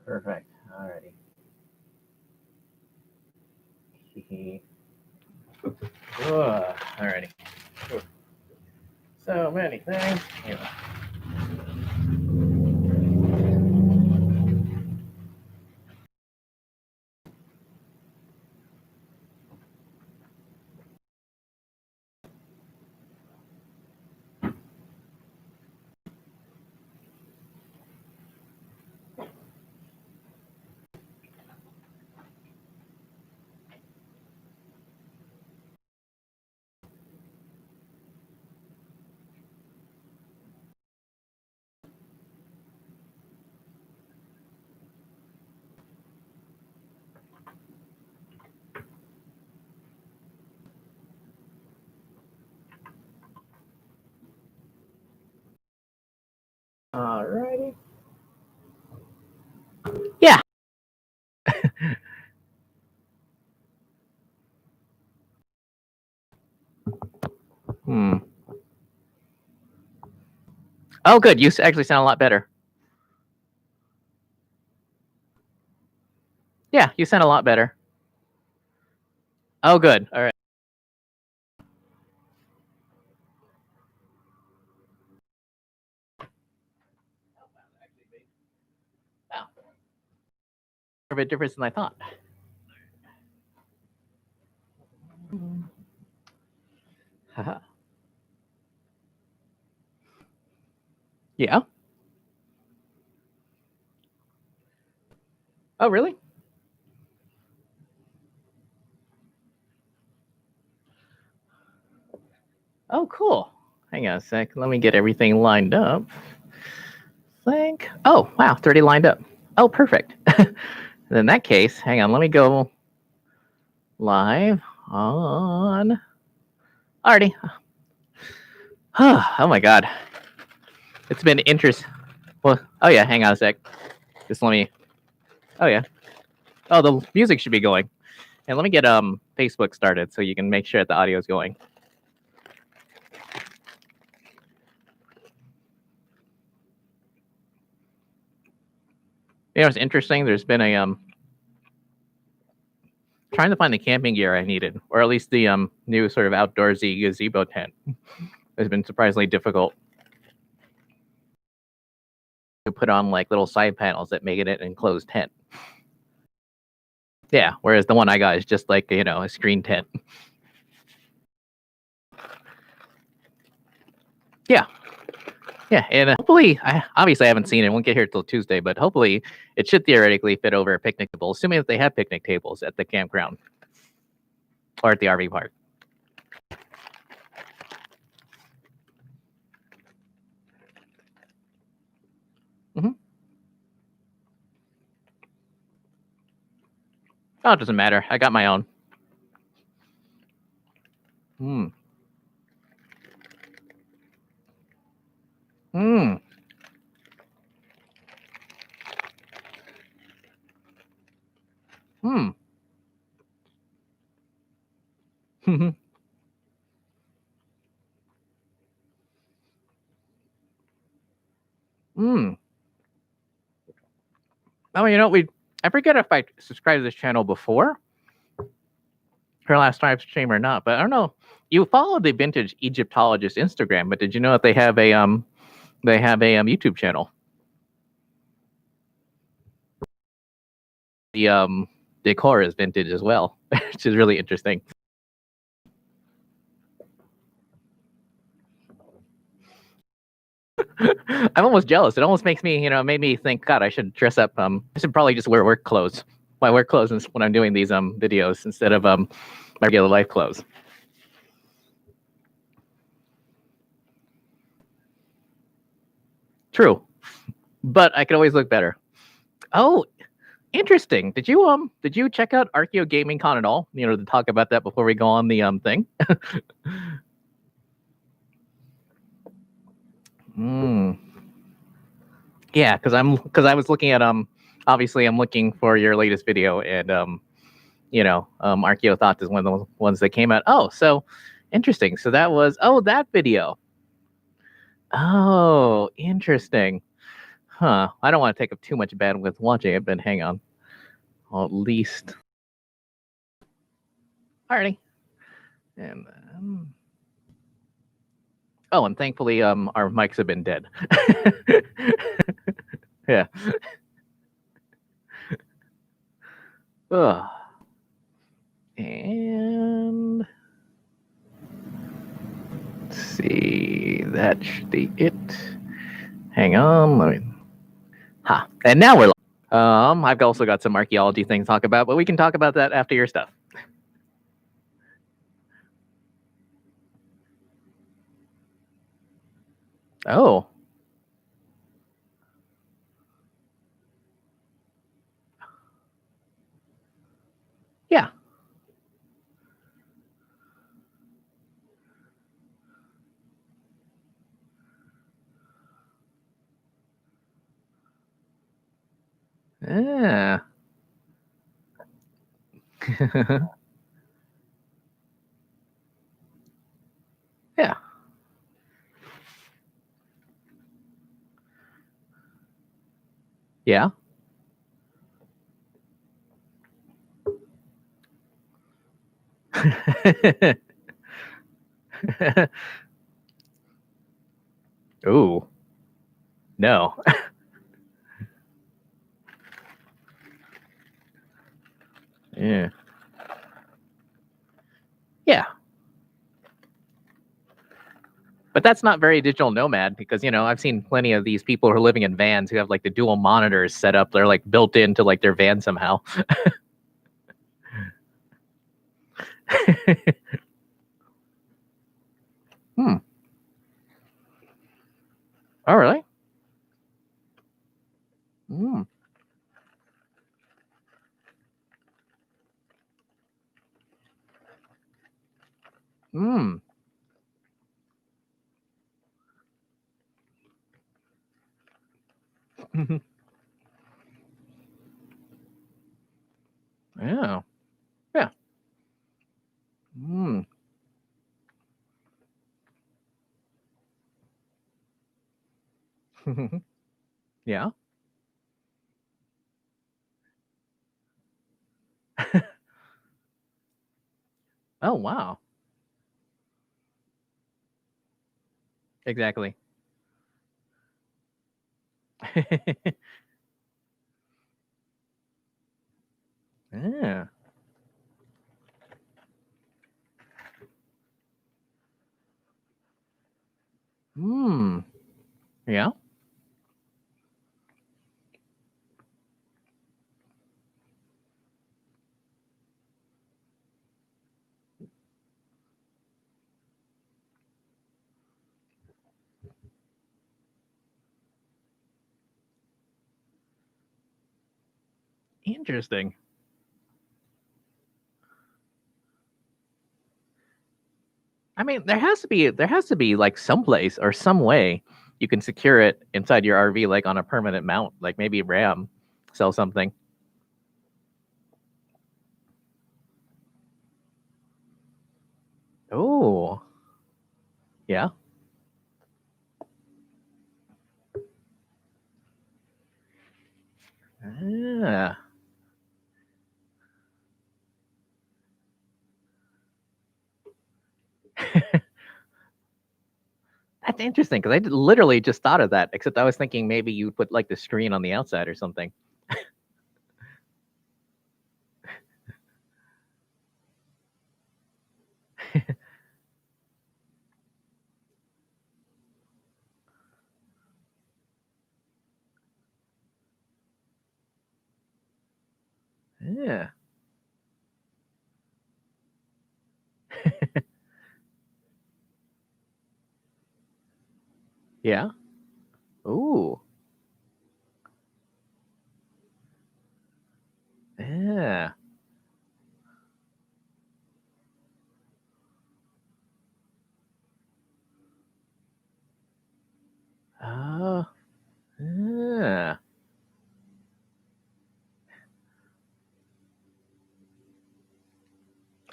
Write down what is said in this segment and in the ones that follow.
Perfect. Alrighty. Alrighty. So many things. Yeah. Alrighty. Yeah. Oh, good. You actually sound a lot better. Yeah, you sound a lot better. Oh, good. All right. Wow. A bit different than I thought. Haha. Yeah. Oh, really? Oh, cool. Hang on a sec. Let me get everything lined up. Think. Oh, wow. 30 lined up. Oh, perfect. In that case, hang on. Let me go live on. Already. Oh, my God. It's been interesting. Well, oh, yeah. Hang on a sec. Just let me. Oh, yeah. Oh, the music should be going. And let me get Facebook started so you can make sure that the audio is going. You know, it's interesting. There's been a trying to find the camping gear I needed, or at least the new sort of outdoorsy gazebo tent. Has been surprisingly difficult to put on like little side panels that make it an enclosed tent. Yeah, whereas the one I got is just like, you know, a screen tent. Yeah. Yeah, and hopefully, obviously I haven't seen it. Won't get here till Tuesday, but hopefully it should theoretically fit over a picnic table, assuming that they have picnic tables at the campground or at the RV park. Mm-hmm. Oh, it doesn't matter. I got my own. Hmm. Hmm. Hmm. Hmm. Oh, you know, I forget if I subscribed to this channel before her last live stream or not, but I don't know. You follow the Vintage Egyptologist Instagram, but did you know that they have a YouTube channel? The decor is vintage as well, which is really interesting. I'm almost jealous. It almost makes me, you know, made me think, God, I should dress up. I should probably just wear work clothes. My work clothes when I'm doing these videos instead of my regular life clothes. True, but I could always look better. Oh, interesting. Did you check out Archeo Gaming Con at all? You know, to talk about that before we go on the thing. Yeah, because I was looking at obviously I'm looking for your latest video, and you know, Archeo Thoughts is one of the ones that came out. Oh, so interesting. So that was that video. Oh, interesting. Huh. I don't want to take up too much bandwidth watching it, but hang on. I'll at least. Alrighty. And oh, and thankfully, our mics have been dead. Yeah. Ugh. And let's see, that should be it. Hang on, let me. Ha! And now we're. I've also got some archaeology things to talk about, but we can talk about that after your stuff. Oh. Yeah. Yeah. Yeah. Yeah. Ooh. No. Yeah. Yeah. But that's not very digital nomad because, I've seen plenty of these people who are living in vans who have like the dual monitors set up. They're like built into like their van somehow. Hmm. Oh, really? Hmm. Hmm. Yeah. Yeah. Hmm. Yeah. Oh, wow. Exactly. Yeah. Hmm. Yeah. Interesting. I mean, there has to be like some place or some way you can secure it inside your RV, like on a permanent mount, like maybe RAM sell something. Oh, yeah. Yeah. That's interesting because literally just thought of that. Except I was thinking maybe you put like the screen on the outside or something. Yeah. Yeah. Ooh. Yeah. Oh. Yeah.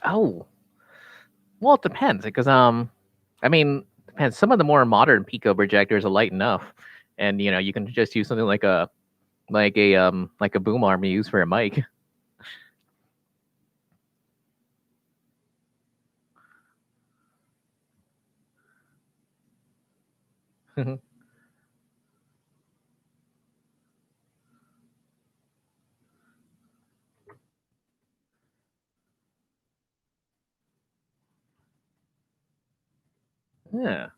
Oh. Well, it depends because I mean, depends. Some of the more modern Pico projectors are light enough, and you can just use something like a boom arm you use for a mic. Yeah.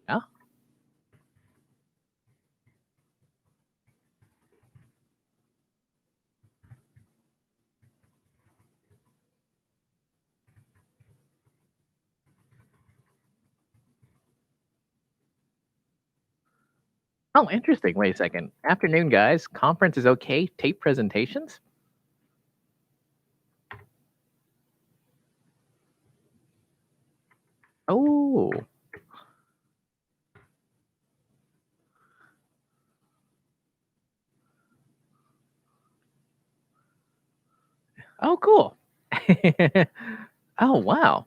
Yeah. Oh, interesting. Wait a second. Afternoon, guys. Conference is okay. Tape presentations. Oh. Oh, cool. Oh, wow.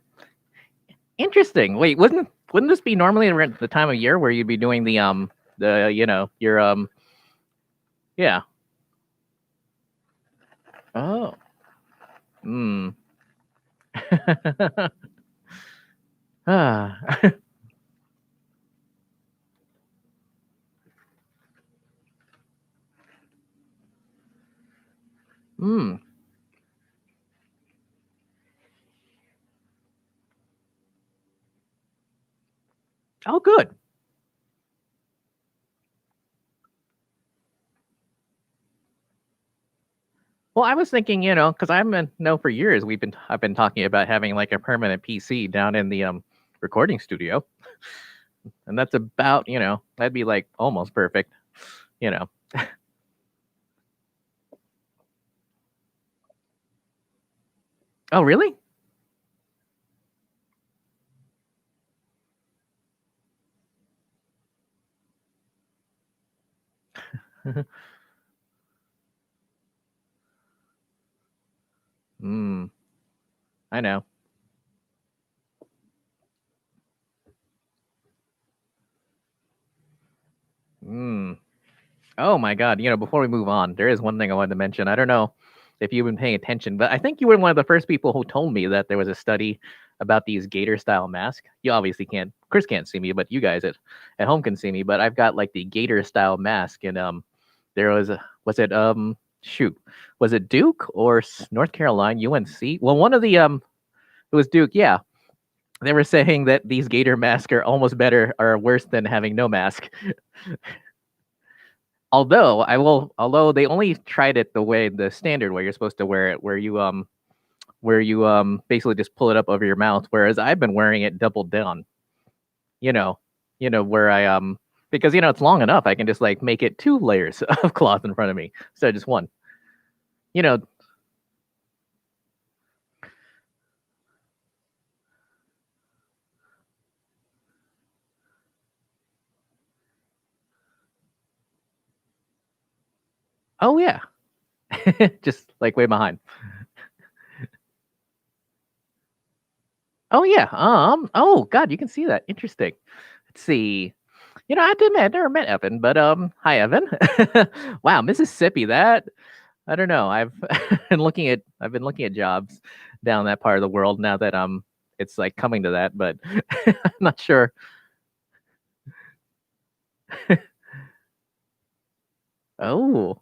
Interesting. Wait, wouldn't this be normally around the time of year where you'd be doing the your yeah. Oh. Hmm. Ah. Hmm. Oh, good. Well, I was thinking, because I've been know for years I've been talking about having like a permanent PC down in the recording studio, and that's about that'd be like almost perfect, you know. Oh, really? Hmm. I know. Hmm. Oh my God! Before we move on, there is one thing I wanted to mention. I don't know if you've been paying attention, but I think you were one of the first people who told me that there was a study about these gator style masks. You obviously can't, Chris can't see me, but you guys at home can see me. But I've got like the gator style mask, and there was it shoot, was it Duke or North Carolina UNC? Well, one of the it was Duke, yeah. They were saying that these gator masks are almost better or worse than having no mask. Although they only tried it the standard way you're supposed to wear it, where you basically just pull it up over your mouth, whereas I've been wearing it doubled down. You know, where I because it's long enough, I can just like make it two layers of cloth in front of me instead of just one. You know, oh yeah, just like way behind. Oh yeah, oh God, you can see that. Interesting. Let's see. I have to admit, I've never met Evan, but hi Evan. Wow, Mississippi. That I don't know. I've been looking at jobs down that part of the world now that it's like coming to that, but I'm not sure. Oh.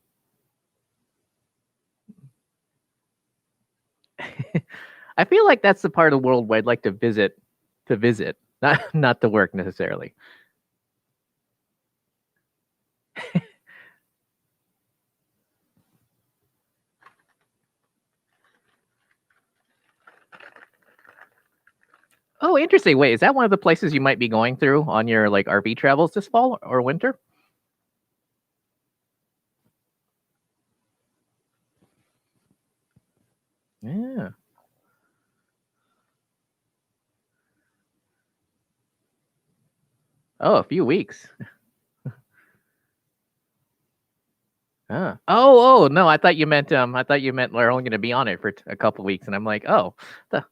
I feel like that's the part of the world where I'd like to visit, not to work necessarily. Oh, interesting. Wait, is that one of the places you might be going through on your like RV travels this fall or winter? Yeah. Oh, a few weeks. Oh, no, I thought you meant we're only going to be on it for a couple weeks, and I'm like, oh, the,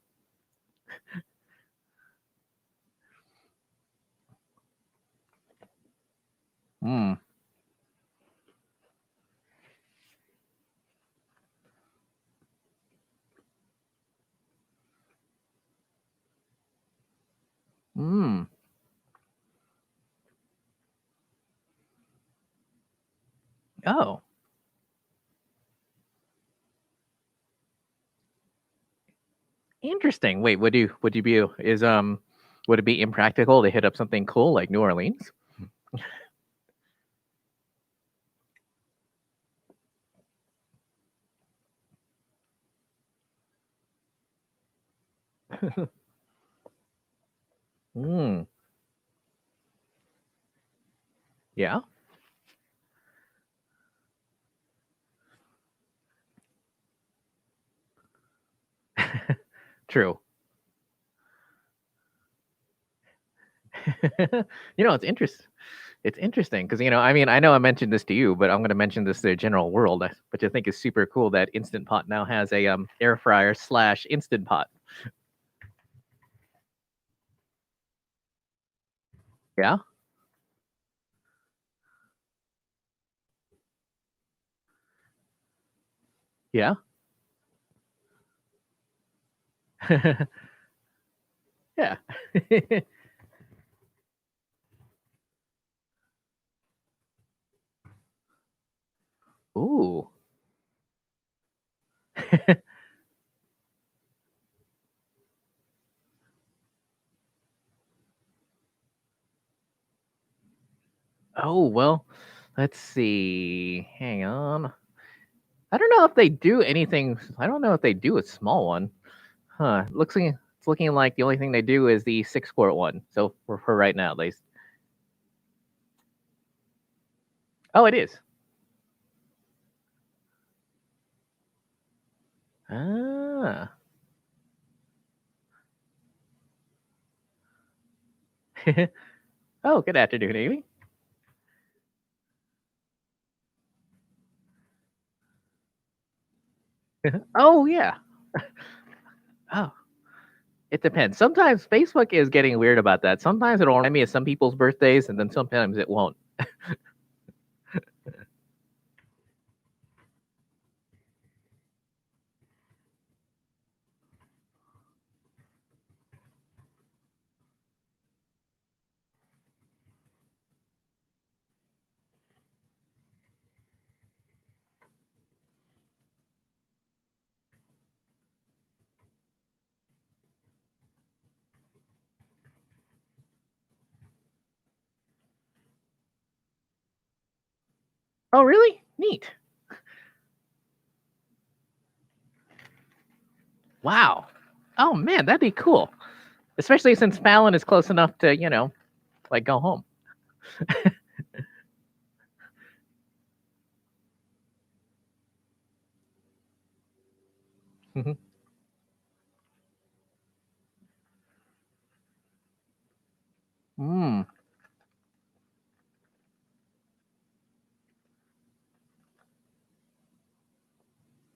mm, mm, oh, interesting. Wait, would you be would it be impractical to hit up something cool like New Orleans? Mm, yeah, true. It's interesting. It's interesting because I mean, I know I mentioned this to you, but I'm going to mention this to the general world, which I think is super cool. That Instant Pot now has a air fryer slash Instant Pot. Yeah, yeah, yeah. Ooh. Oh well, let's see. Hang on. I don't know if they do anything. I don't know if they do a small one. Huh? It's looking like the only thing they do is the 6 quart one. So for right now, at least. Oh, it is. Ah. Oh, good afternoon, Amy. Oh yeah. Oh, it depends. Sometimes Facebook is getting weird about that. Sometimes it'll remind me of some people's birthdays, and then sometimes it won't. Oh, really? Neat. Wow. Oh man, that'd be cool. Especially since Fallon is close enough to, like go home. Mm,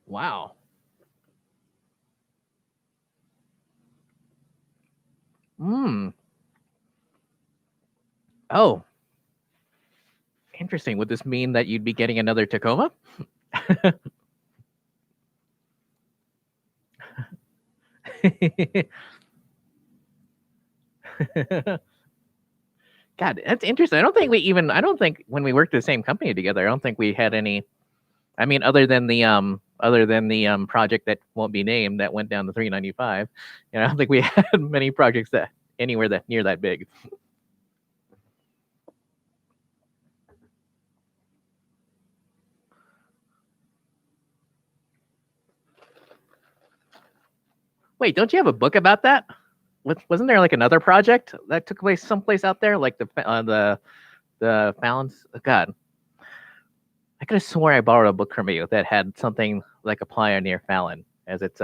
wow. Mm. Oh, interesting. Would this mean that you'd be getting another Tacoma? God, that's interesting. I don't think when we worked at the same company together, I don't think we had any. I mean, other than the project that won't be named that went down to 395. I don't think we had many projects that anywhere that near that big. Wait, don't you have a book about that? Wasn't there like another project that took place someplace out there, like the Fallon's? God, I could have sworn I borrowed a book from you that had something like a playa near Fallon as its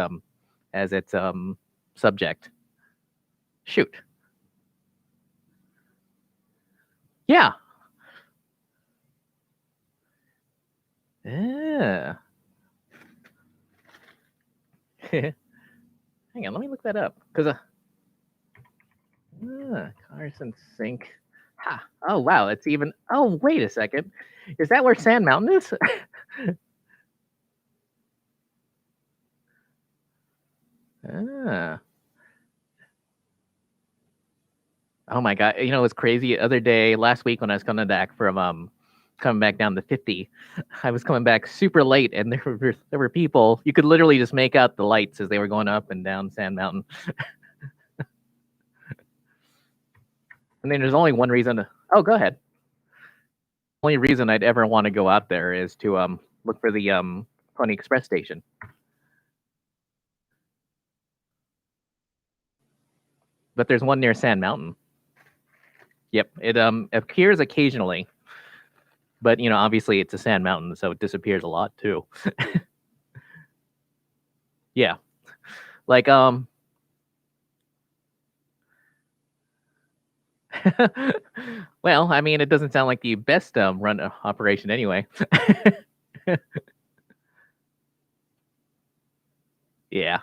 subject. Shoot. Yeah. Yeah. Hang on, let me look that up. Because Carson Sink. Ha. Oh, wow. It's even. Oh, wait a second. Is that where Sand Mountain is? Ah. Oh my God. You know, it was crazy. The other day, last week, when I was coming back down the 50, I was coming back super late, and there were people. You could literally just make out the lights as they were going up and down Sand Mountain. And then there's only one reason to. Oh, go ahead. Only reason I'd ever want to go out there is to look for the Pony Express station. But there's one near Sand Mountain. Yep, it appears occasionally, but obviously it's a Sand Mountain, so it disappears a lot too. Yeah, like well, I mean, it doesn't sound like the best run operation anyway. Yeah.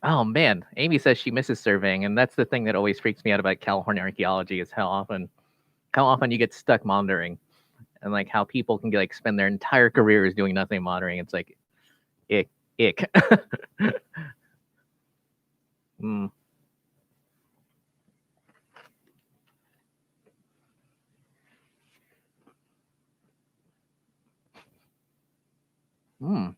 Oh man, Amy says she misses surveying, and that's the thing that always freaks me out about California archaeology is how often you get stuck monitoring, and like how people can like spend their entire careers doing nothing monitoring. It's like, ick. mm. Mm.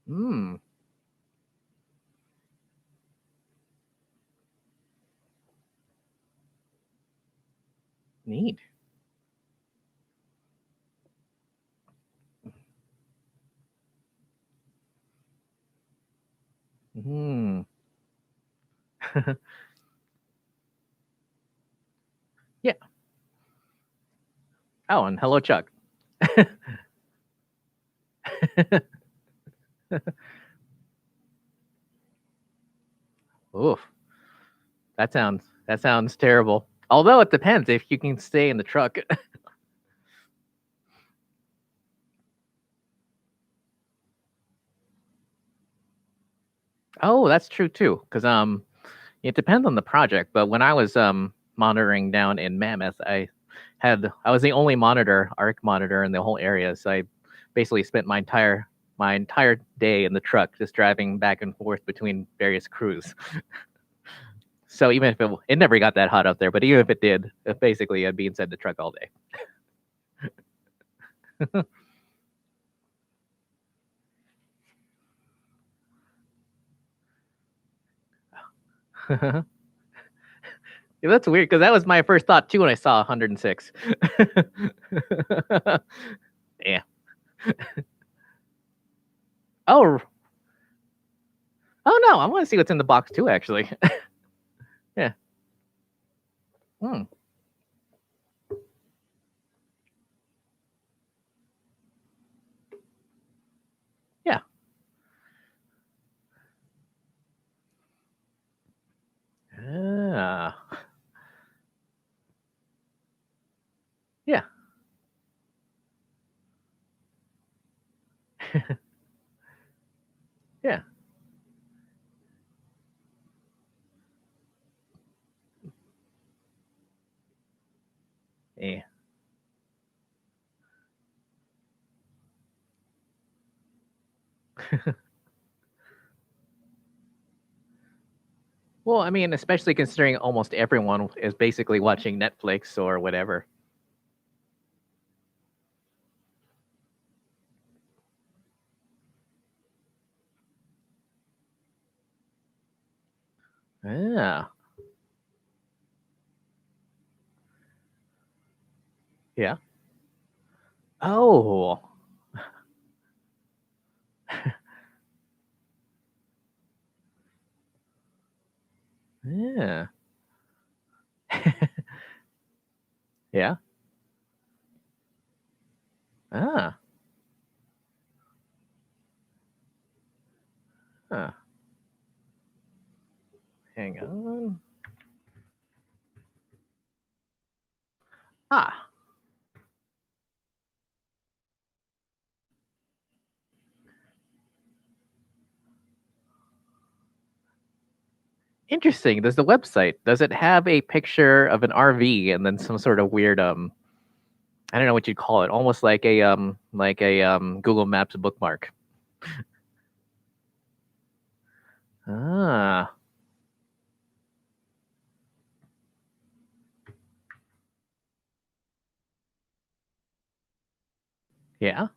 Mm. Neat. Mm. Yeah. Oh, and hello, Chuck. Oof. That sounds terrible. Although it depends if you can stay in the truck. Oh, that's true too. Because it depends on the project. But when I was monitoring down in Mammoth, I was the only arc monitor in the whole area. So I basically spent my entire day in the truck, just driving back and forth between various crews. So even if it never got that hot up there, but even if it did, basically I'd be inside the truck all day. Yeah, that's weird because that was my first thought too when I saw 106. Yeah. Oh. Oh no, I want to see what's in the box too. Actually. Yeah. Hmm. Yeah. Ah. Yeah. Yeah. Yeah. Well, I mean, especially considering almost everyone is basically watching Netflix or whatever. Yeah. Yeah. Oh. Yeah. Yeah. Ah. Huh. Hang on. Ah. Interesting. Does it have a picture of an RV and then some sort of weird I don't know what you'd call it, almost like a Google Maps bookmark. Ah. Yeah.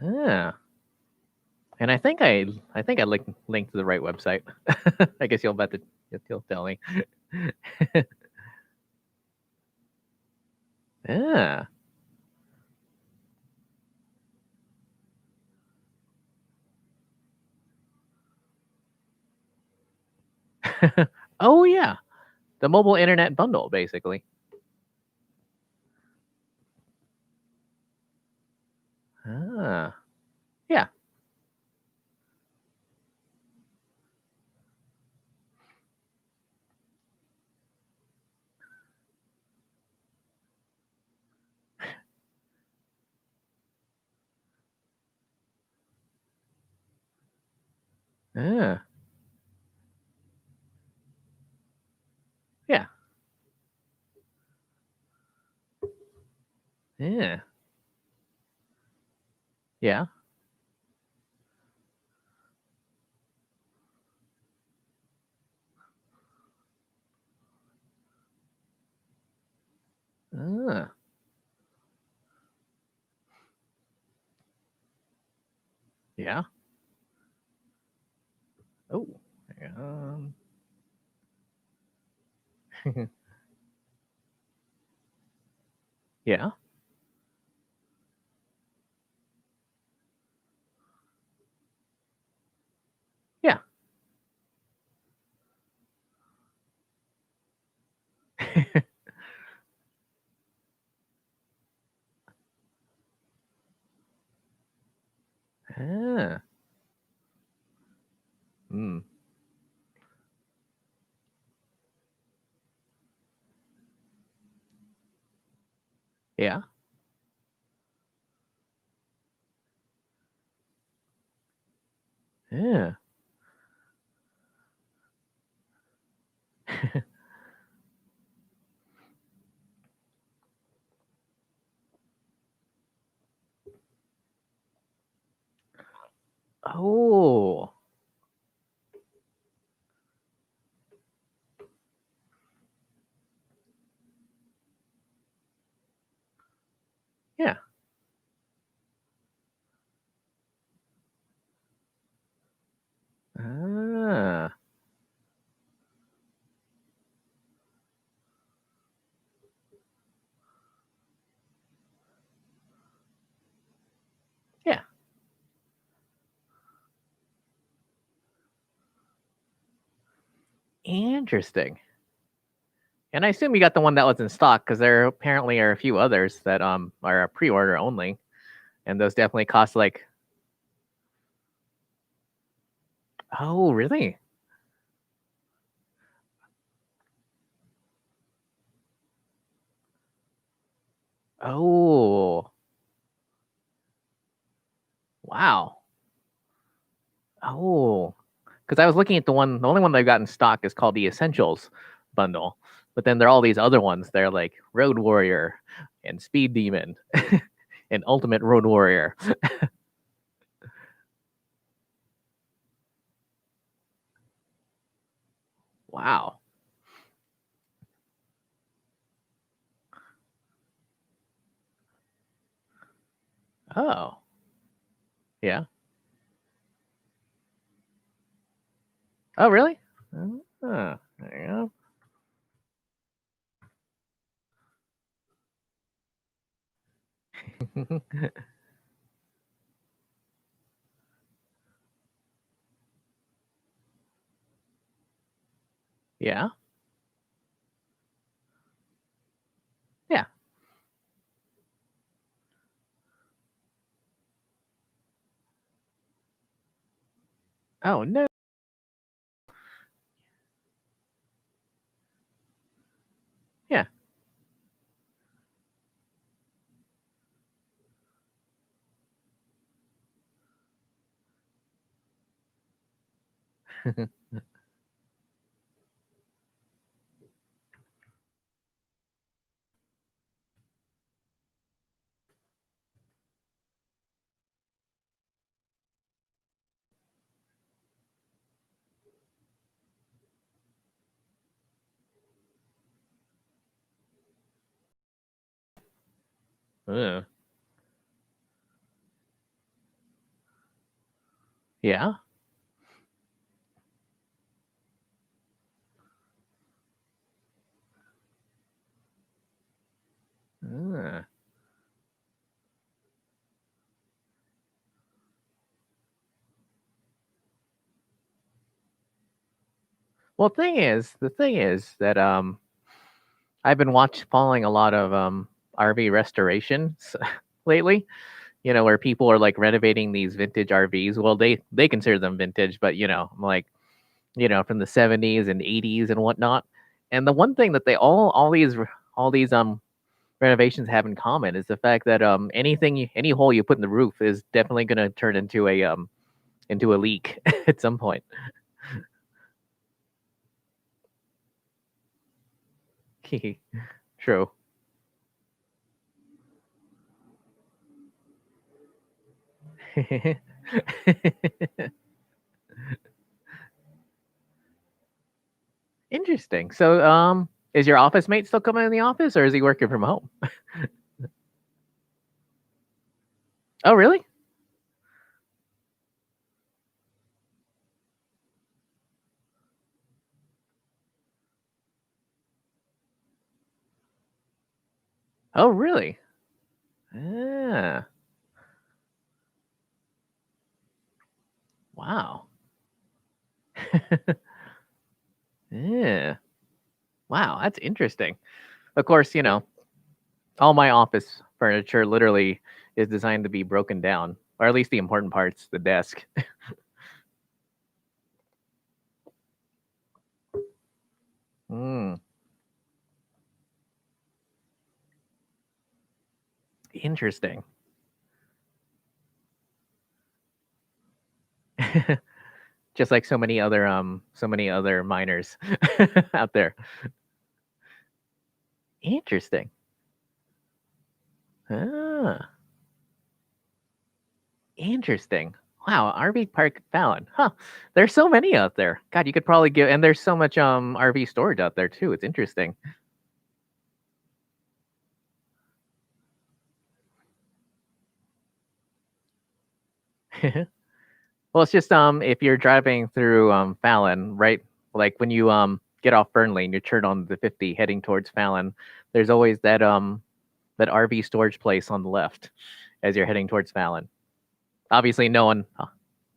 Ah. And I think I linked to the right website. I guess you'll tell me. Yeah. Oh yeah. The mobile internet bundle, basically. Ah. Yeah. Ah. Yeah. Yeah. Yeah. Ah. Yeah. Oh. Um. Yeah. Yeah. Ah. Hmm. Yeah. Yeah. Oh. Yeah. Ah. Yeah. Interesting. And I assume you got the one that was in stock because there apparently are a few others that are a pre-order only, and those definitely cost like. Oh, really? Oh, wow. Oh, because I was looking at the only one they've got in stock is called the Essentials bundle, but then there are all these other ones. They're like Road Warrior and Speed Demon and Ultimate Road Warrior. Wow. Oh, yeah. Oh, really? There you go. Yeah. Yeah. Oh no. Yeah. Ugh. Yeah. Ugh. Well, the thing is that I've been following a lot of RV restorations lately. You know, where people are like renovating these vintage RVs. Well, they consider them vintage, but I'm like, from the 70s and 80s and whatnot. And the one thing that all these renovations have in common is the fact that any hole you put in the roof is definitely going to turn into a leak at some point. True. Interesting. So, is your office mate still coming in the office, or is he working from home? Oh, really? Oh, really? Ah, wow. Yeah. Wow, that's interesting. Of course, all my office furniture literally is designed to be broken down, or at least the important parts, the desk. Mm, interesting. Just like so many other miners out there. Interesting. Ah, interesting. Wow, RV Park Fallon. Huh. There's so many out there. God, you could probably give and there's so much RV storage out there too. It's interesting. Well, it's just if you're driving through Fallon, right? Like when you get off Burnley and you turn on the 50 heading towards Fallon, there's always that RV storage place on the left as you're heading towards Fallon. Obviously no one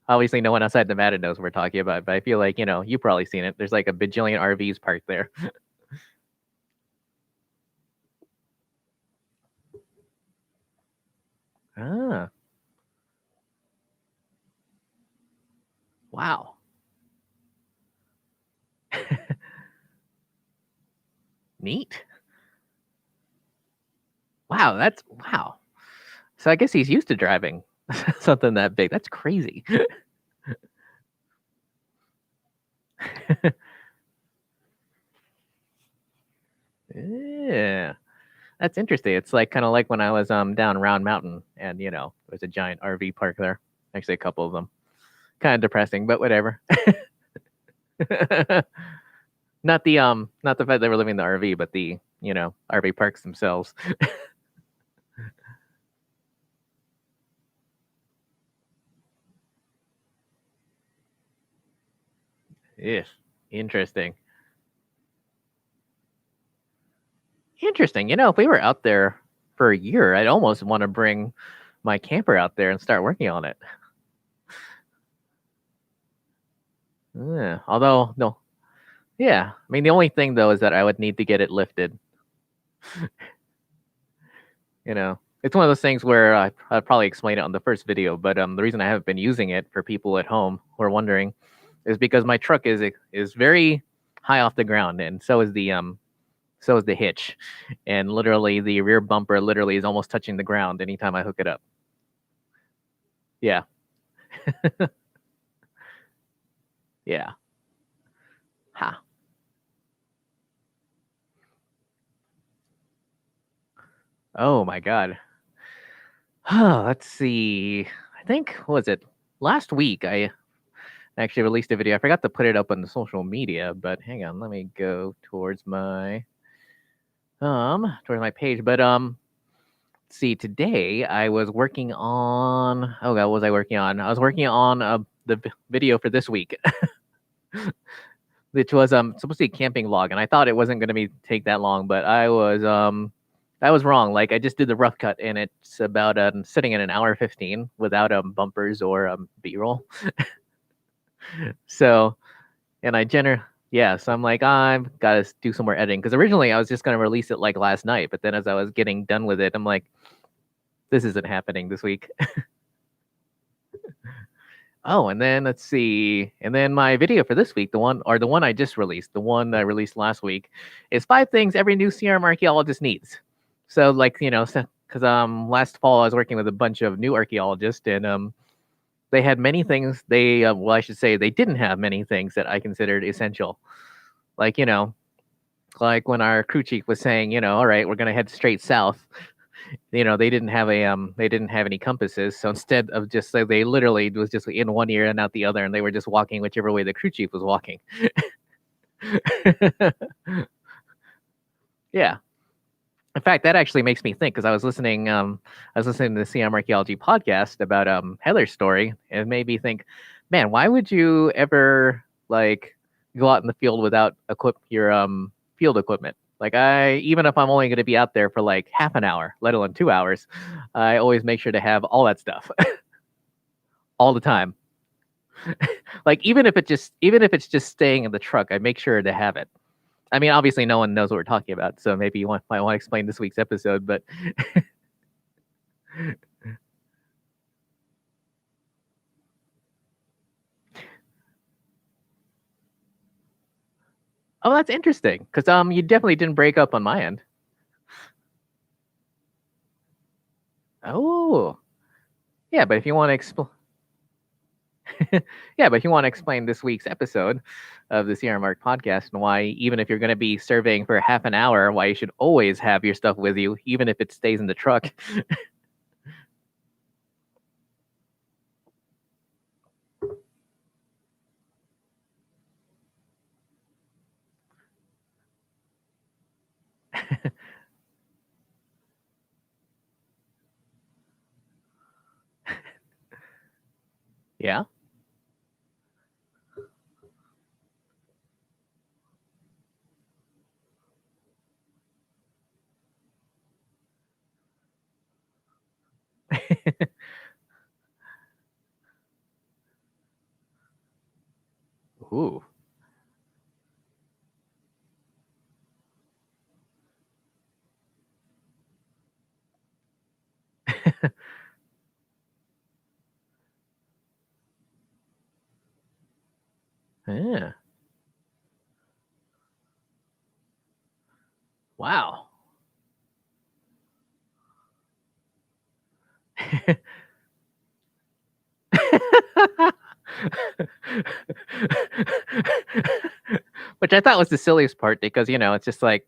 obviously no one outside Nevada knows what we're talking about, but I feel like, you've probably seen it. There's like a bajillion RVs parked there. Ah, wow. Neat. Wow. So I guess he's used to driving something that big. That's crazy. Yeah. That's interesting. It's like kind of like when I was down Round Mountain, and there's a giant RV park there. Actually, a couple of them. Kind of depressing, but whatever. Not the fact they were living in the RV, but the RV parks themselves. Yeah, interesting. Interesting. If we were out there for a year, I'd almost want to bring my camper out there and start working on it. Yeah. Although no, Yeah. I mean, the only thing though is that I would need to get it lifted. It's one of those things where I probably explained it on the first video, but the reason I haven't been using it for people at home who are wondering is because my truck is very high off the ground, and so is the hitch, and literally the rear bumper literally is almost touching the ground anytime I hook it up. Yeah, yeah. Ha. Oh my god. Let's see. I think what was it last week? I actually released a video. I forgot to put it up on the social media, but hang on, let me go towards my page. But see, today I was working on. Oh god, what was I working on? I was working on the video for this week, which was supposed to be a camping log, and I thought it wasn't going to be take that long, but I was wrong. Like I just did the rough cut, and it's about sitting at an hour 15 without bumpers or B-roll. So, and yeah, so I'm like, I've got to do some more editing because originally I was just going to release it like last night, but then as I was getting done with it, I'm like, this isn't happening this week. Oh, and then let's see, and then my video for this week, the one I just released, the one I released last week, is 5 things every new CRM archaeologist needs. So like because last fall I was working with a bunch of new archaeologists, and they had many things I should say they didn't have many things that I considered essential, like like when our crew chief was saying, all right, we're gonna head straight south. They didn't have any compasses, so instead of just like they literally was just in one ear and out the other, and they were just walking whichever way the crew chief was walking. Yeah. In fact, that actually makes me think because I was listening to the CM Archaeology podcast about Heather's story, and it made me think, man, why would you ever like go out in the field without equip your field equipment? Like even if I'm only going to be out there for like half an hour, let alone 2 hours, I always make sure to have all that stuff all the time. Like even if it's just staying in the truck, I make sure to have it. I mean, obviously, no one knows what we're talking about, so maybe might want to explain this week's episode. But oh, that's interesting because you definitely didn't break up on my end. Oh, yeah, but if you want to explain, yeah, but if you want to explain this week's episode of the Sierra Mark podcast and why, even if you're going to be surveying for half an hour, why you should always have your stuff with you, even if it stays in the truck. Yeah. Ooh. Yeah. Wow. Which I thought was the silliest part because it's just like,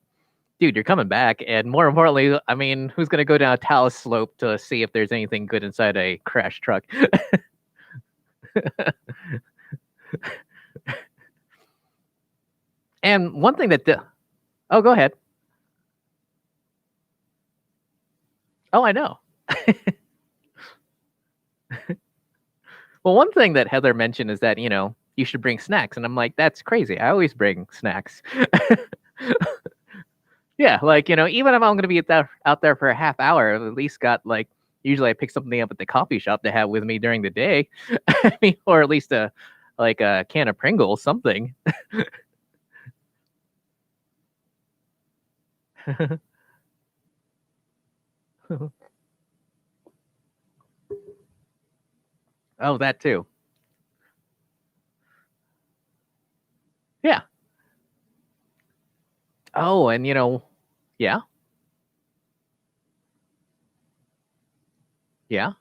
dude, you're coming back, and more importantly, I mean, who's gonna go down a talus slope to see if there's anything good inside a crash truck? And one thing oh, go ahead. Oh, I know. Well, one thing that Heather mentioned is that you should bring snacks, and I'm like, that's crazy. I always bring snacks. Yeah, like even if I'm going to be out there for a half hour, I've at least got like usually I pick something up at the coffee shop to have with me during the day. I mean, or at least a can of Pringles, something. Oh, that too. Yeah. Oh, and yeah, yeah. Yeah.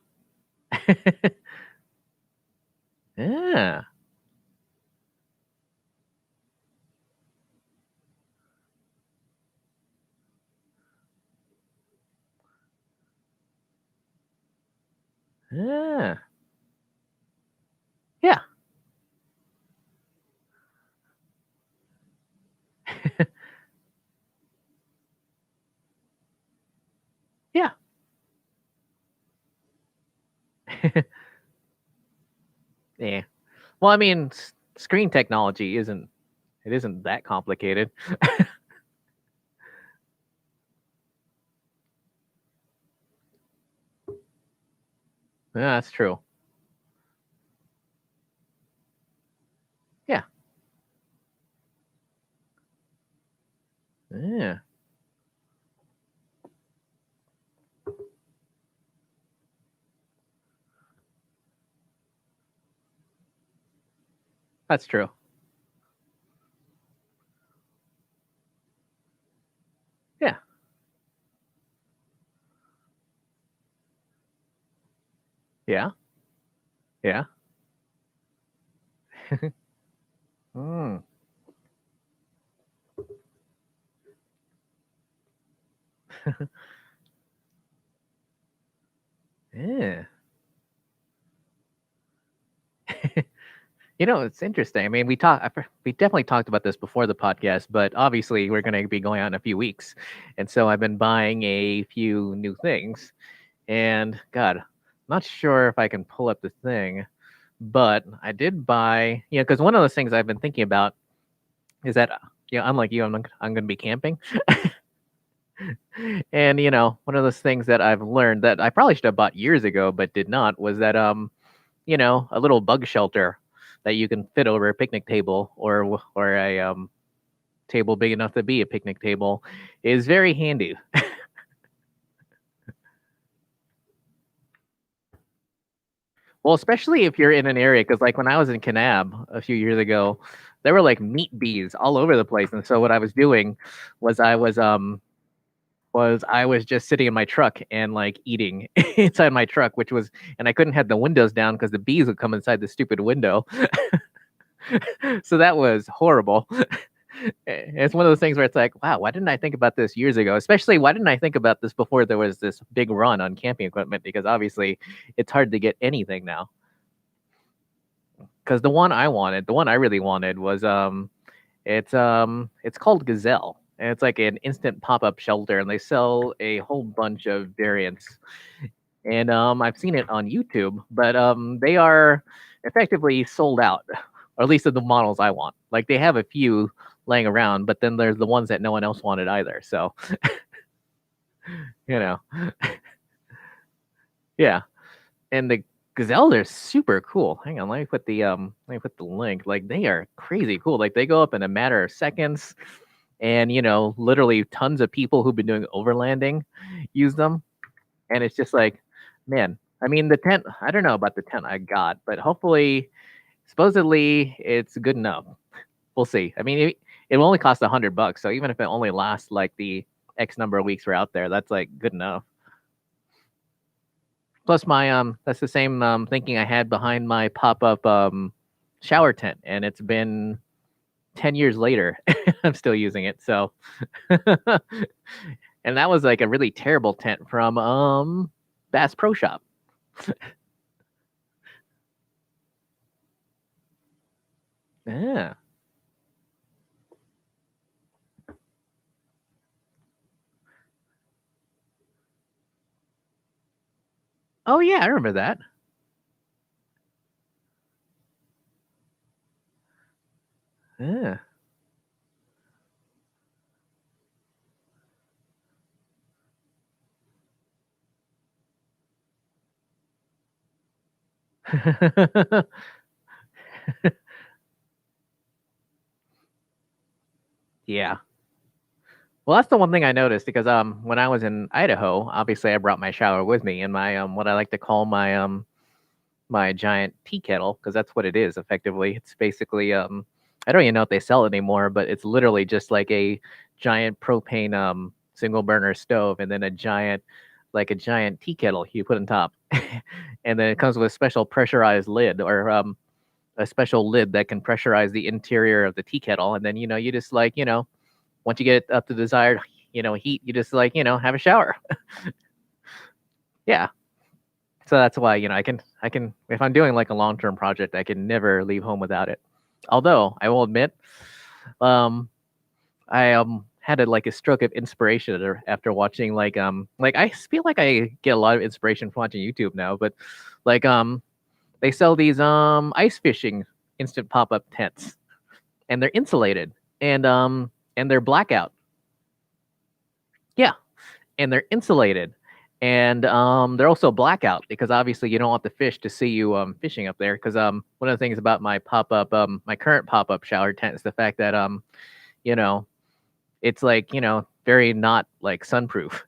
Yeah. Yeah. Yeah. Yeah. Well, I mean, screen technology isn't that complicated. Yeah, that's true. Yeah. Yeah. That's true. Yeah. Yeah. Yeah. Mm. Yeah. It's interesting. I mean, we definitely talked about this before the podcast, but obviously we're going to be going out in a few weeks, and so I've been buying a few new things. And God, not sure if I can pull up the thing, but I did buy. Because one of those things I've been thinking about is that unlike you, I'm going to be camping, and one of those things that I've learned that I probably should have bought years ago, but did not, was that a little bug shelter that you can fit over a picnic table or a table big enough to be a picnic table is very handy. Well, especially if you're in an area, because like when I was in Kanab a few years ago, there were like meat bees all over the place, and so what I was doing was I was just sitting in my truck and like eating inside my truck, and I couldn't have the windows down because the bees would come inside the stupid window. So that was horrible. It's one of those things where it's like, wow, why didn't I think about this years ago? Especially, why didn't I think about this before there was this big run on camping equipment? Because obviously, it's hard to get anything now. Because the one I really wanted was it's called Gazelle, and it's like an instant pop up shelter, and they sell a whole bunch of variants. And I've seen it on YouTube, but they are effectively sold out, or at least of the models I want. Like they have a few laying around, but then there's the ones that no one else wanted either. So you know, yeah. And the gazelles are super cool. Hang on, let me put the link. Like they are crazy cool. Like they go up in a matter of seconds, and literally tons of people who've been doing overlanding use them, and it's just like, man. I mean, the tent. I don't know about the tent I got, but hopefully supposedly it's good enough. We'll see. I mean, it will only cost $100, so even if it only lasts like the X number of weeks we're out there, that's like good enough. Plus, my that's the same thinking I had behind my pop up shower tent, and it's been 10 years later. I'm still using it. So, and that was like a really terrible tent from Bass Pro Shop. Yeah. Oh yeah, I remember that. Yeah. Yeah. Well, that's the one thing I noticed because when I was in Idaho, obviously I brought my shower with me and my what I like to call my giant tea kettle, because that's what it is effectively. It's basically I don't even know if they sell it anymore, but it's literally just like a giant propane single burner stove and then a giant tea kettle you put on top. And then it comes with a special pressurized lid or a special lid that can pressurize the interior of the tea kettle, and then you just once you get it up to desired heat, you just have a shower. Yeah. So that's why I can if I'm doing like a long-term project, I can never leave home without it. Although I will admit, um, I had like a stroke of inspiration after watching like I feel like I get a lot of inspiration from watching YouTube now, but like they sell these ice fishing instant pop-up tents, and they're insulated, and they're blackout. Yeah, and they're insulated, and they're also blackout because obviously you don't want the fish to see you fishing up there. Because one of the things about my current pop up shower tent is the fact that you know, it's like very not like sunproof.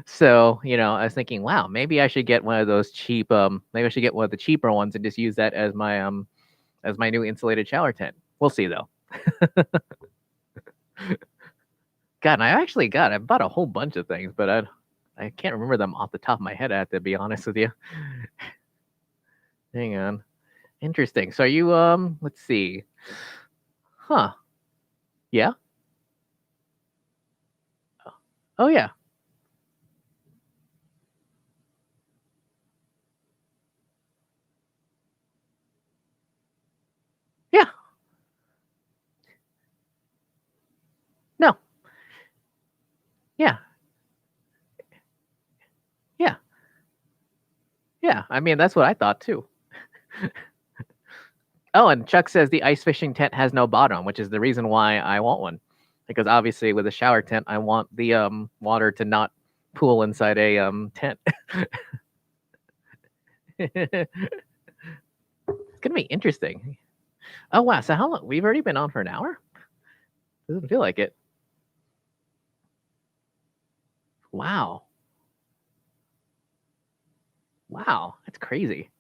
So I was thinking, wow, maybe I should get one of those cheap maybe I should get one of the cheaper ones and just use that as my new insulated shower tent. We'll see though. God, I bought a whole bunch of things, but I can't remember them off the top of my head. I have to be honest with you. Hang on. Interesting. So are you let's see. Huh. Yeah. Oh yeah. Yeah. No. Yeah. Yeah. Yeah. I mean, that's what I thought too. Oh, and Chuck says the ice fishing tent has no bottom, which is the reason why I want one. Because obviously with a shower tent, I want the water to not pool inside a tent. It's gonna be interesting. Oh wow, so how long we've already been on for an hour? Doesn't feel like it. Wow. Wow, that's crazy.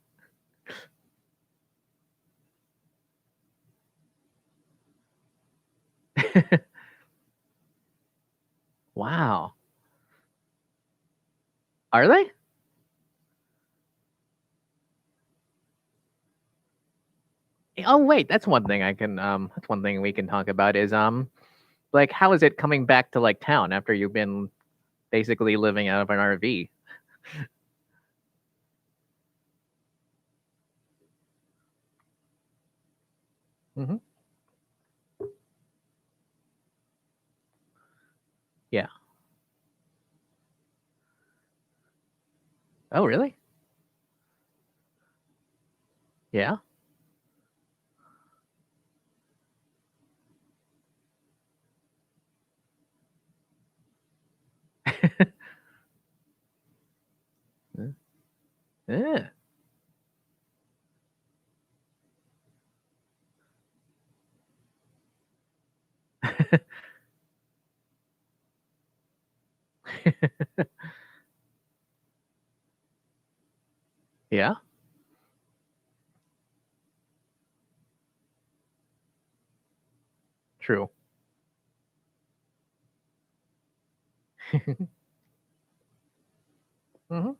Wow. Are they? Oh wait, that's one thing we can talk about is like how is it coming back to like town after you've been basically living out of an RV? Hmm. Yeah. Oh really? Yeah. Yeah. Yeah. True. Hmm.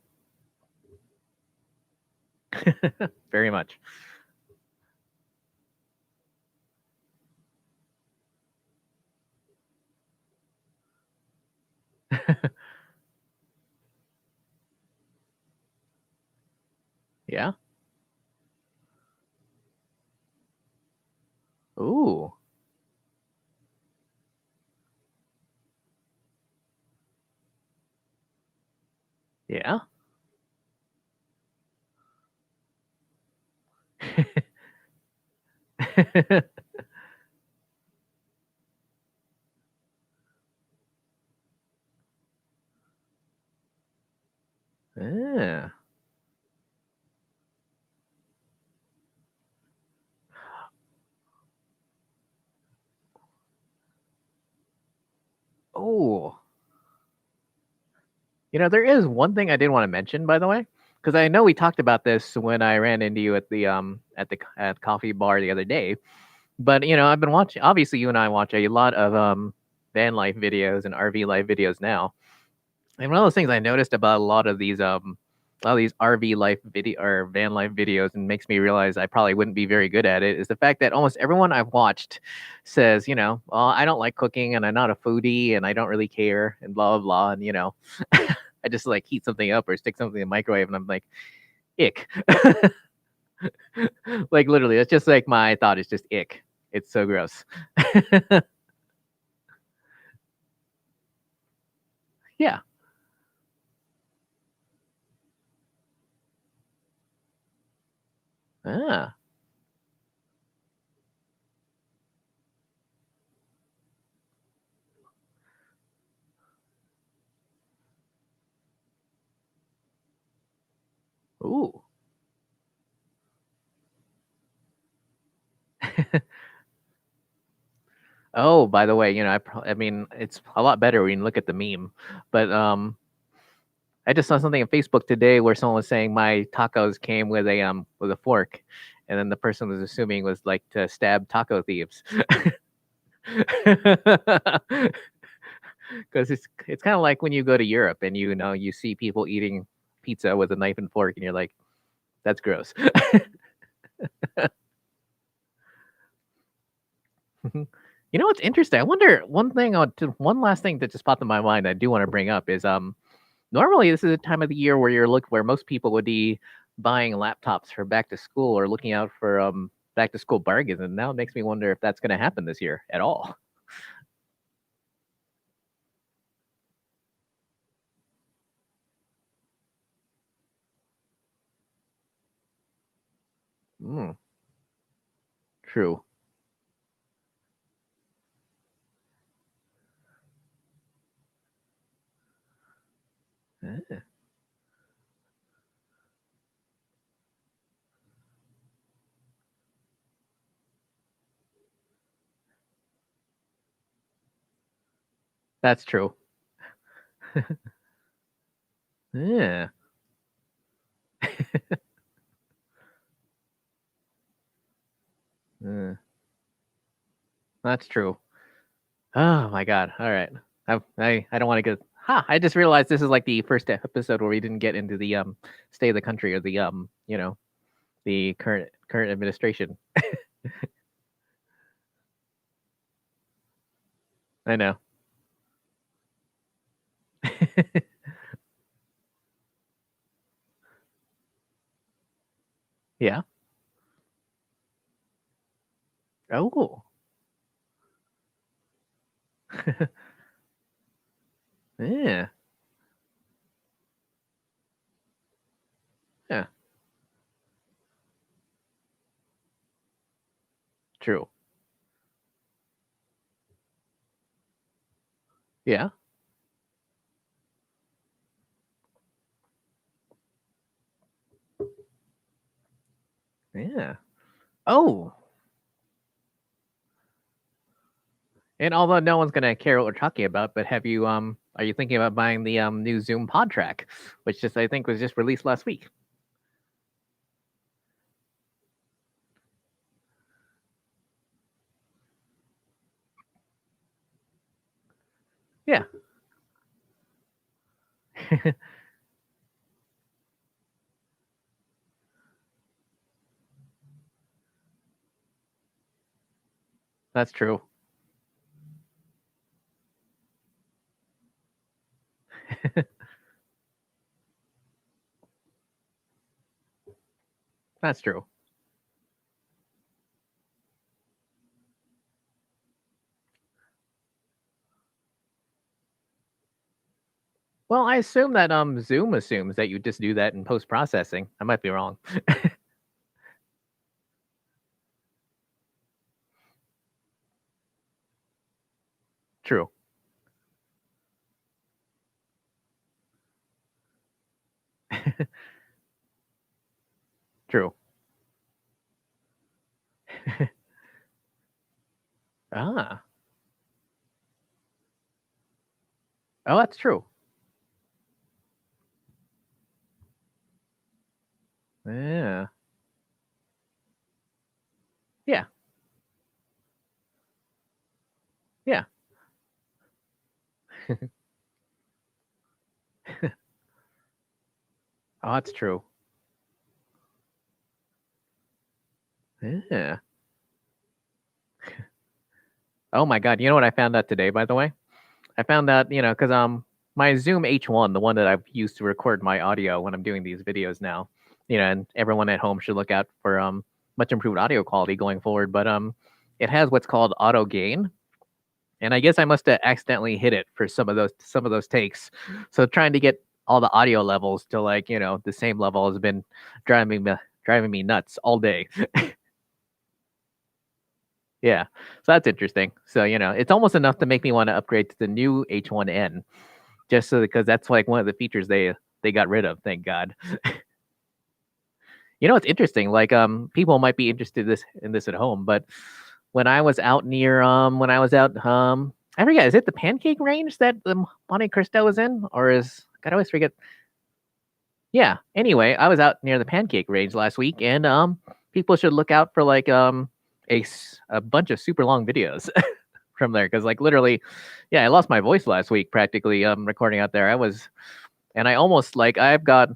Very much. Yeah. Ooh. Yeah. Yeah. There is one thing I did want to mention, by the way, because I know we talked about this when I ran into you at the coffee bar the other day. But I've been watching. Obviously, you and I watch a lot of van life videos and RV life videos now. And one of those things I noticed about a lot of these RV life video or van life videos, and makes me realize I probably wouldn't be very good at it, is the fact that almost everyone I've watched says, well, I don't like cooking and I'm not a foodie and I don't really care and blah blah blah, and I just like heat something up or stick something in the microwave and I'm like, ick. Like literally, that's just like my thought is just ick. It's so gross. Yeah. Ah. Ooh. Oh, by the way, I mean, it's a lot better when you look at the meme. But I just saw something on Facebook today where someone was saying my tacos came with a fork, and then the person was assuming was like to stab taco thieves. Because it's kind of like when you go to Europe and you see people eating pizza with a knife and fork, and you're like, that's gross. What's interesting? I wonder one last thing that just popped in my mind I do want to bring up is normally this is a time of the year where most people would be buying laptops for back to school or looking out for back to school bargains, and now it makes me wonder if that's going to happen this year at all. Mm, true. Eh, that's true. Yeah. Eh, that's true. Oh my god. All right. I don't want to get. I just realized this is like the first episode where we didn't get into the state of the country or the current administration. I know. Yeah. Oh. Yeah. Yeah. True. Yeah. Yeah. Oh. And although no one's gonna care what we're talking about, but are you thinking about buying the new Zoom Pod Track, which just I think was just released last week? Yeah. That's true. That's true. Well, I assume that Zoom assumes that you just do that in post processing. I might be wrong. True. True. Ah. Oh, that's true. Yeah. Yeah. Yeah. Oh, that's true. Yeah. Oh my God. You know what I found out today, by the way? I found out, because my Zoom H1, the one that I've used to record my audio when I'm doing these videos now, and everyone at home should look out for much improved audio quality going forward. But it has what's called auto gain, and I guess I must have accidentally hit it for some of those takes. So trying to get all the audio levels to like the same level has been driving me nuts all day. Yeah, so that's interesting. So it's almost enough to make me want to upgrade to the new H1N, just so because that's like one of the features they got rid of. Thank God. It's interesting. Like people might be interested in this at home, but when I was out I forget, is it the Pancake Range that the Monte Cristo is in, or is God, I always forget. Yeah. Anyway, I was out near the Pancake Range last week, and people should look out for like a bunch of super long videos from there because like literally, yeah, I lost my voice last week practically recording out there. And I almost like I've got,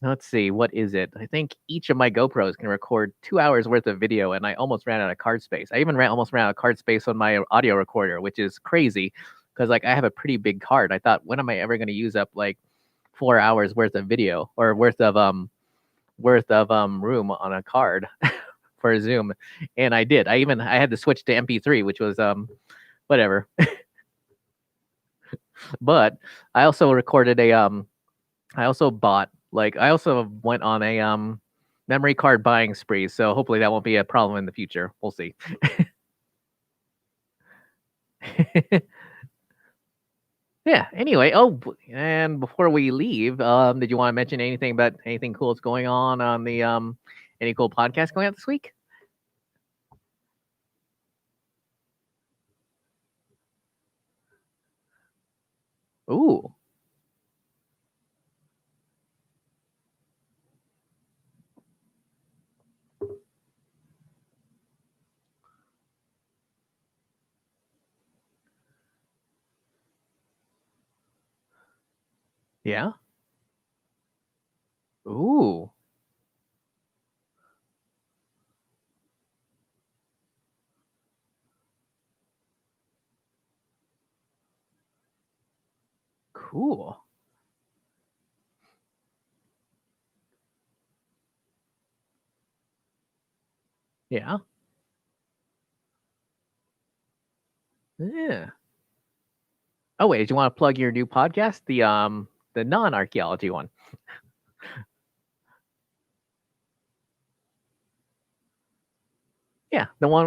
let's see, what is it? I think each of my GoPros can record 2 hours worth of video, and I almost ran out of card space. I even almost ran out of card space on my audio recorder, which is crazy because like I have a pretty big card. I thought, when am I ever going to use up like 4 hours worth of video or worth of room on a card for Zoom? And I did. I had to switch to MP3, which was whatever. But I also recorded I also bought like I also went on a memory card buying spree, so hopefully that won't be a problem in the future. We'll see. Yeah. Anyway, and before we leave, did you want to mention anything about anything cool that's going on the any cool podcast going out this week? Ooh. Yeah. Ooh. Cool. Yeah. Yeah. Oh wait, do you want to plug your new podcast, the non-archaeology one? Yeah, the one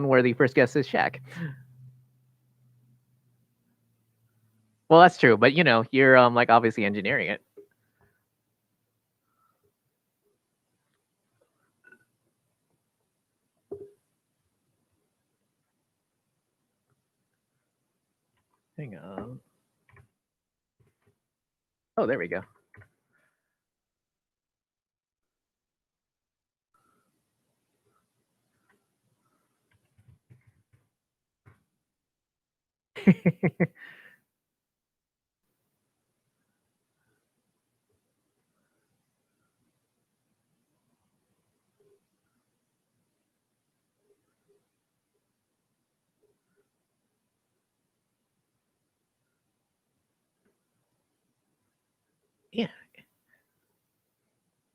where the first guest is Shaq. Well, that's true, but you're like obviously engineering it. Hang on. Oh, there we go. Yeah,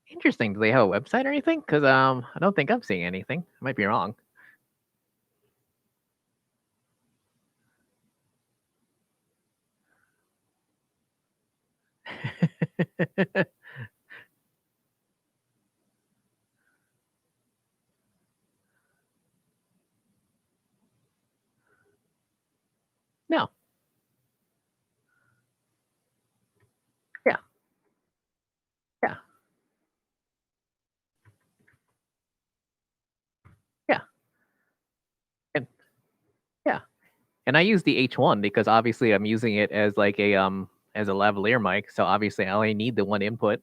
interesting. Do they have a website or anything? Because I don't think I'm seeing anything. I might be wrong. No. Yeah. Yeah. Yeah. And yeah. And I use the H1 because obviously I'm using it as like a lavalier mic, so obviously I only need the one input.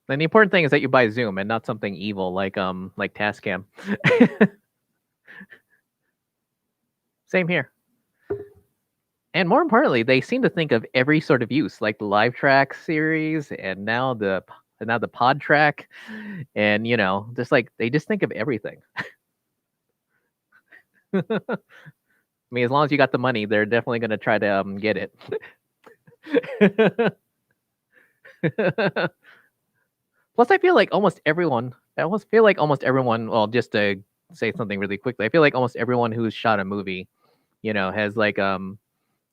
And the important thing is that you buy Zoom and not something evil like Tascam. Same here. And more importantly, they seem to think of every sort of use, like the live track series, and now the pod track, and just like they just think of everything. I mean, as long as you got the money, they're definitely going to try to get it. Plus, I feel like almost everyone. Well, just to say something really quickly, I feel like almost everyone who's shot a movie, has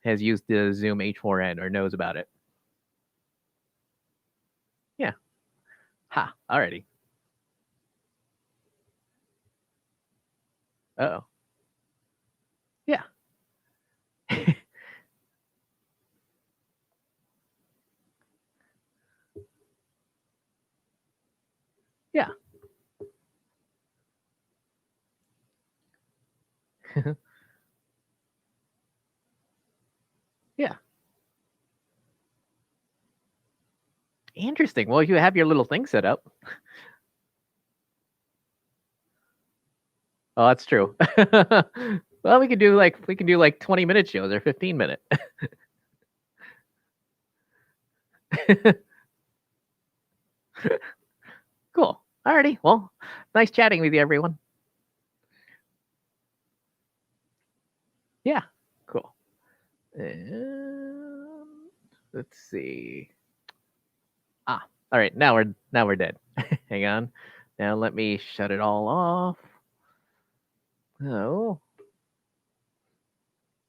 has used the Zoom H4n or knows about it. Yeah. Ha. Alrighty. Uh-oh. Yeah. Yeah. Yeah. Interesting. Well, you have your little thing set up. Oh, that's true. Well, we can do like 20-minute shows or 15-minute. Cool. Alrighty. Well, nice chatting with you, everyone. Yeah. Cool. Let's see. All right. Now we're dead. Hang on. Now let me shut it all off. Oh.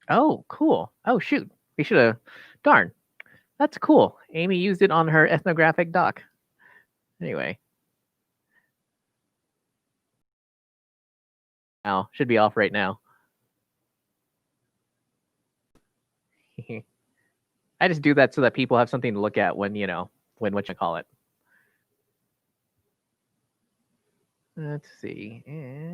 Oh, cool. Oh, shoot. We should have. Darn. That's cool. Amy used it on her ethnographic doc. Anyway. Now should be off right now. I just do that so that people have something to look at when what you call it. Let's see.